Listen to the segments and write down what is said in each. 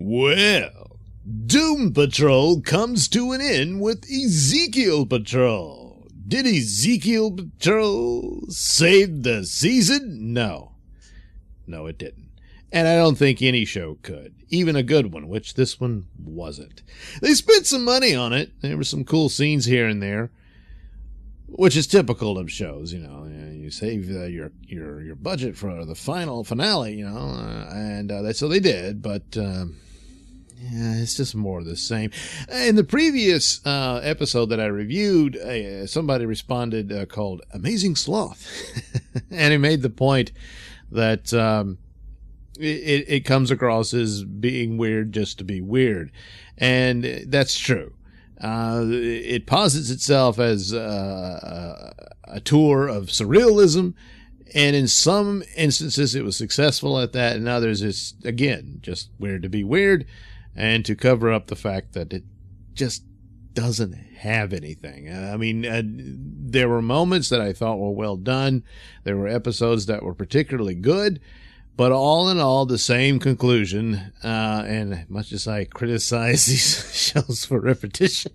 Well, Doom Patrol comes to an end with Ezekiel Patrol. Did Ezekiel Patrol save the season? No. No, it didn't. And I don't think any show could. Even a good one, which this one wasn't. They spent some money on it. There were some cool scenes here and there, which is typical of shows, you know. You save your budget for the finale, you know, and so they did, but yeah, it's just more of the same. In the previous episode that I reviewed, somebody responded called Amazing Sloth, and he made the point that it comes across as being weird just to be weird, and that's true. It posits itself as a tour of surrealism, and in some instances it was successful at that, and others it's, again, just weird to be weird, and to cover up the fact that it just doesn't have anything. I mean, there were moments that I thought were well done. There were episodes that were particularly good, but all in all, the same conclusion. And much as I criticize these shows for repetition,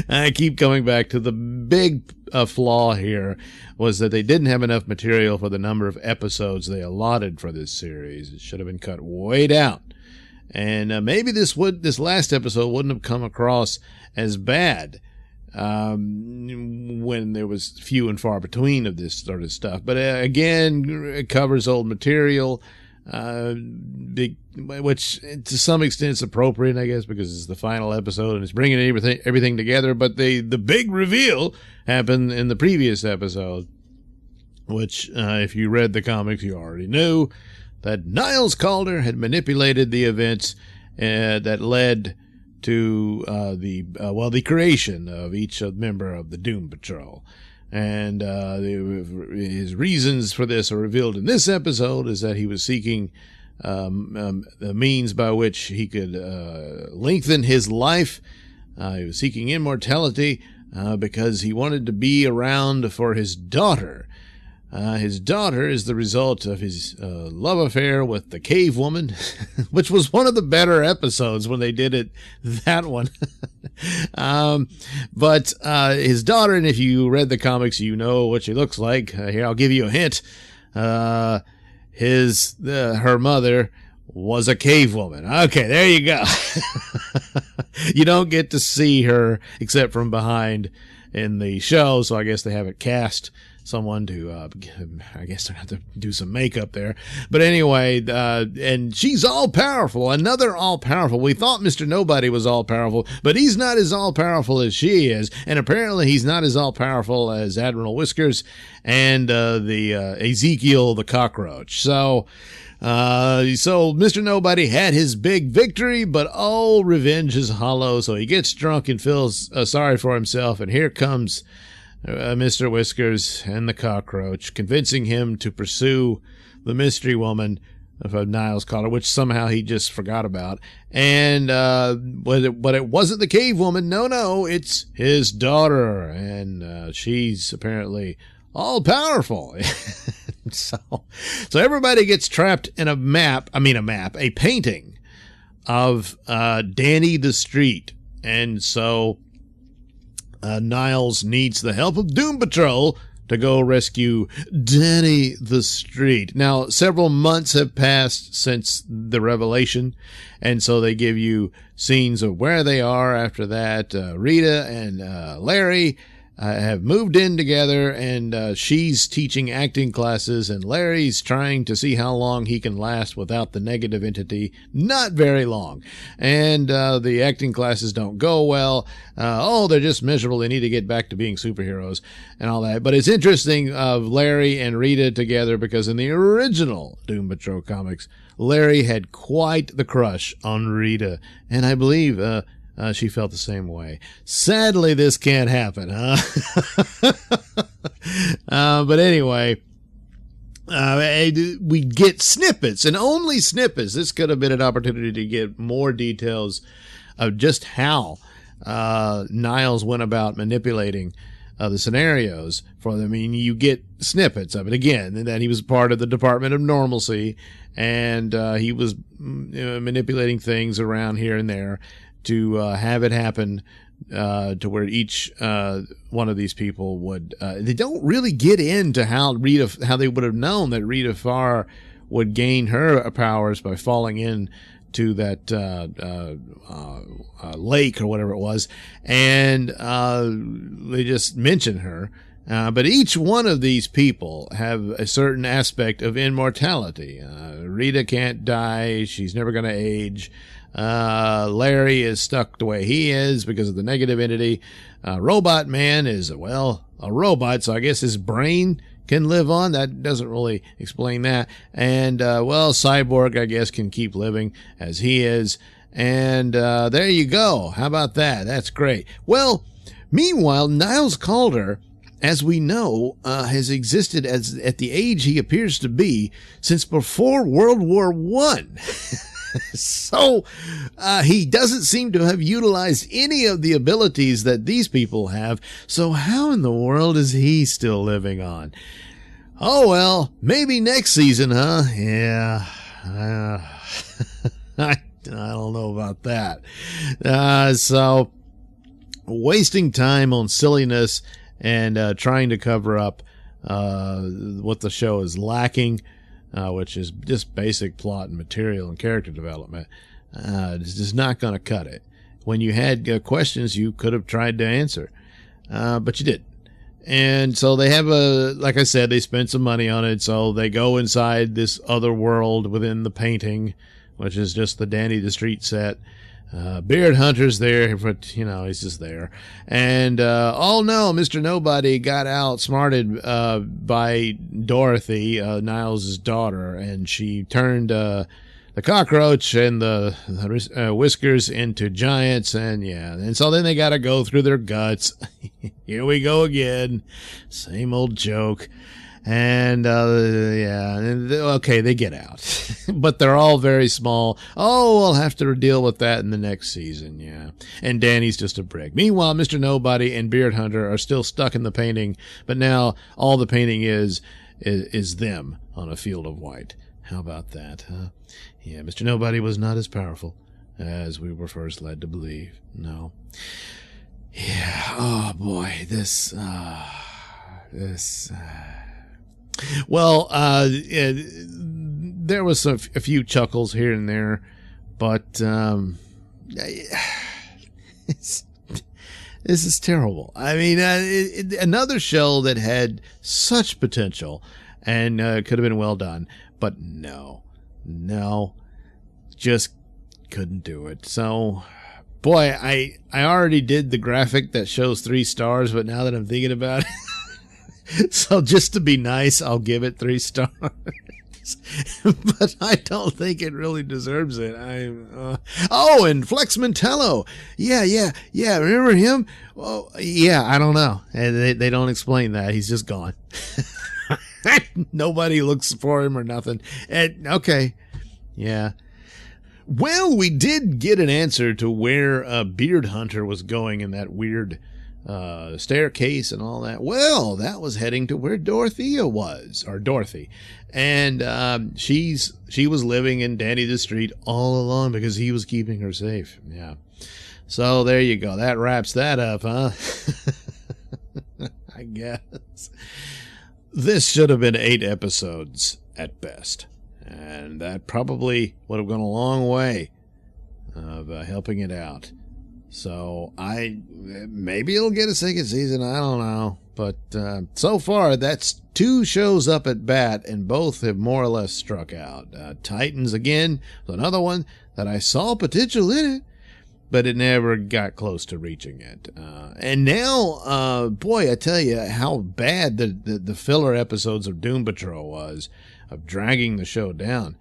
I keep coming back to the big flaw here was that they didn't have enough material for the number of episodes they allotted for this series. It should have been cut way down. And maybe this last episode wouldn't have come across as bad when there was few and far between of this sort of stuff. But again, it covers old material, which to some extent is appropriate, I guess, because it's the final episode and it's bringing everything together. But the big reveal happened in the previous episode, which if you read the comics, you already knew that Niles Calder had manipulated the events that led to the creation of each member of the Doom Patrol. And his reasons for this are revealed in this episode, is that he was seeking the means by which he could lengthen his life. He was seeking immortality because he wanted to be around for his daughter. His daughter is the result of his love affair with the cave woman, which was one of the better episodes when they did it, that one. But his daughter, and if you read the comics, you know what she looks like. Here, I'll give you a hint. Her mother was a cave woman. Okay, there you go. You don't get to see her except from behind in the show, so I guess they haven't cast someone to, I guess they're going to have to do some makeup there. But anyway, and she's all-powerful, another all-powerful. We thought Mr. Nobody was all-powerful, but he's not as all-powerful as she is, and apparently he's not as all-powerful as Admiral Whiskers and the Ezekiel the cockroach. So Mr. Nobody had his big victory, but oh, revenge is hollow, so he gets drunk and feels sorry for himself, and here comes Mr. Whiskers and the cockroach, convincing him to pursue the mystery woman of Niles Calder, which somehow he just forgot about. And but it wasn't the cave woman. No, it's his daughter, and she's apparently all powerful. So everybody gets trapped in a painting of Danny the Street, and so Niles needs the help of Doom Patrol to go rescue Danny the Street. Now, several months have passed since the revelation, and so they give you scenes of where they are after that. Rita and Larry have moved in together, and she's teaching acting classes, and Larry's trying to see how long he can last without the negative entity. Not very long. And the acting classes don't go well. They're just miserable. They need to get back to being superheroes and all that. But it's interesting of Larry and Rita together, because in the original Doom Patrol comics, Larry had quite the crush on Rita, and I believe she felt the same way. Sadly, this can't happen, huh? But anyway, we get snippets, and only snippets. This could have been an opportunity to get more details of just how Niles went about manipulating the scenarios for them. I mean, you get snippets of it again, and that he was part of the Department of Normalcy, and he was manipulating things around here and there to have it happen to where each one of these people would. They don't really get into how they would have known that Rita Farr would gain her powers by falling in to that lake or whatever it was, and they just mention her. But each one of these people have a certain aspect of immortality. Rita can't die. She's never going to age. Larry is stuck the way he is because of the negative entity. Robot Man is, well, a robot, so I guess his brain can live on. That doesn't really explain that. And, well, Cyborg, I guess, can keep living as he is. And there you go. How about that? That's great. Well, meanwhile, Niles Calder, as we know, has existed at the age he appears to be since before World War I. So he doesn't seem to have utilized any of the abilities that these people have. So how in the world is he still living on? Oh, well, maybe next season, huh? Yeah. I don't know about that. So wasting time on silliness and trying to cover up what the show is lacking, which is just basic plot and material and character development, is just not going to cut it. When you had questions you could have tried to answer, but you didn't. And so they have like I said, they spent some money on it, so they go inside this other world within the painting, which is just the Danny the Street set. Beard Hunter's there, but, he's just there. And, oh no, Mr. Nobody got outsmarted, by Dorothy, Niles' daughter, and she turned, the cockroach and the whiskers into giants, and yeah. And so then they gotta go through their guts. Here we go again. Same old joke. And, yeah, okay, they get out. But they're all very small. Oh, we'll have to deal with that in the next season, yeah. And Danny's just a brick. Meanwhile, Mr. Nobody and Beard Hunter are still stuck in the painting, but now all the painting is them on a field of white. How about that, huh? Yeah, Mr. Nobody was not as powerful as we were first led to believe. No. Yeah, oh boy, well, there was a few chuckles here and there, but this is terrible. I mean, another show that had such potential and could have been well done, but no, just couldn't do it. So, boy, I already did the graphic that shows 3 stars, but now that I'm thinking about it, so just to be nice, I'll give it 3 stars. But I don't think it really deserves it. Oh, and Flex Mentello. Yeah. Remember him? Oh, yeah, I don't know. They don't explain that. He's just gone. Nobody looks for him or nothing. And, okay. Yeah. Well, we did get an answer to where Beard Hunter was going in that weird staircase and all that. Well, that was heading to where Dorothea was, or Dorothy, and she was living in Danny the Street all along because he was keeping her safe. Yeah, so there you go. That wraps that up, huh? I guess this should have been 8 episodes at best, and that probably would have gone a long way of helping it out. So maybe it'll get a second season. I don't know. But so far, that's 2 shows up at bat, and both have more or less struck out. Titans, again, was another one that I saw potential in it, but it never got close to reaching it. And now, boy, I tell you how bad the filler episodes of Doom Patrol was, of dragging the show down.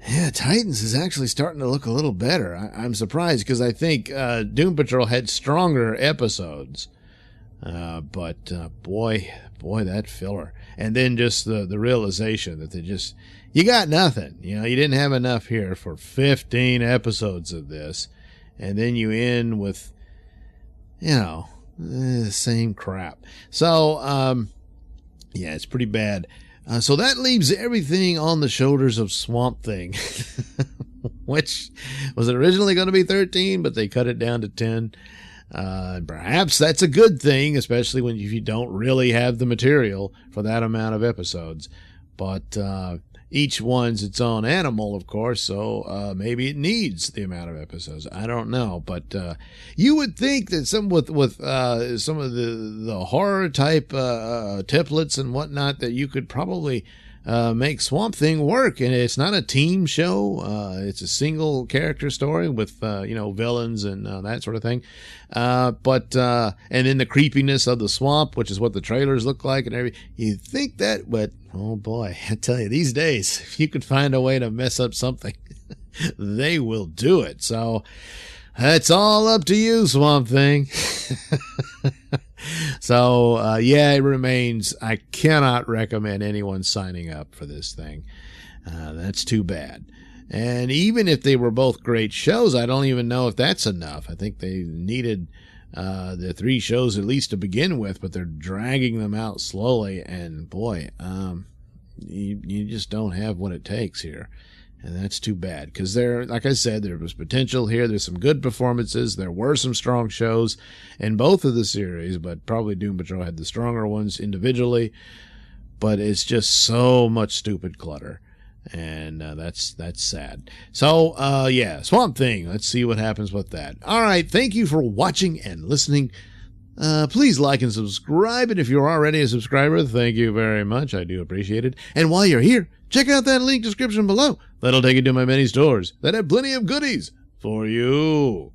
Yeah, Titans is actually starting to look a little better. I'm surprised because I think Doom Patrol had stronger episodes. But boy, that filler. And then just the realization that you got nothing. You didn't have enough here for 15 episodes of this. And then you end with, Same crap. So, yeah, it's pretty bad. So that leaves everything on the shoulders of Swamp Thing, which was originally going to be 13, but they cut it down to 10. Perhaps that's a good thing, especially if you don't really have the material for that amount of episodes. But each one's its own animal, of course, so maybe it needs the amount of episodes. I don't know, but you would think that some with some of the horror type templates and whatnot, that you could probably make Swamp Thing work. And it's not a team show. It's a single character story with, villains and that sort of thing. But and then the creepiness of the swamp, which is what the trailers look like and everything. You think that, but oh boy, I tell you, these days, if you could find a way to mess up something, they will do it. So that's all up to you, Swamp Thing. So, yeah, it remains. I cannot recommend anyone signing up for this thing. That's too bad. And even if they were both great shows, I don't even know if that's enough. I think they needed the 3 shows at least to begin with, but they're dragging them out slowly. And boy, you just don't have what it takes here. And that's too bad, because like I said, there was potential here. There's some good performances. There were some strong shows in both of the series, but probably Doom Patrol had the stronger ones individually. But it's just so much stupid clutter, and that's sad. So, yeah, Swamp Thing. Let's see what happens with that. All right, thank you for watching and listening. Please like and subscribe, and if you're already a subscriber, thank you very much. I do appreciate it. And while you're here, check out that link description below. That'll take you to my many stores that have plenty of goodies for you.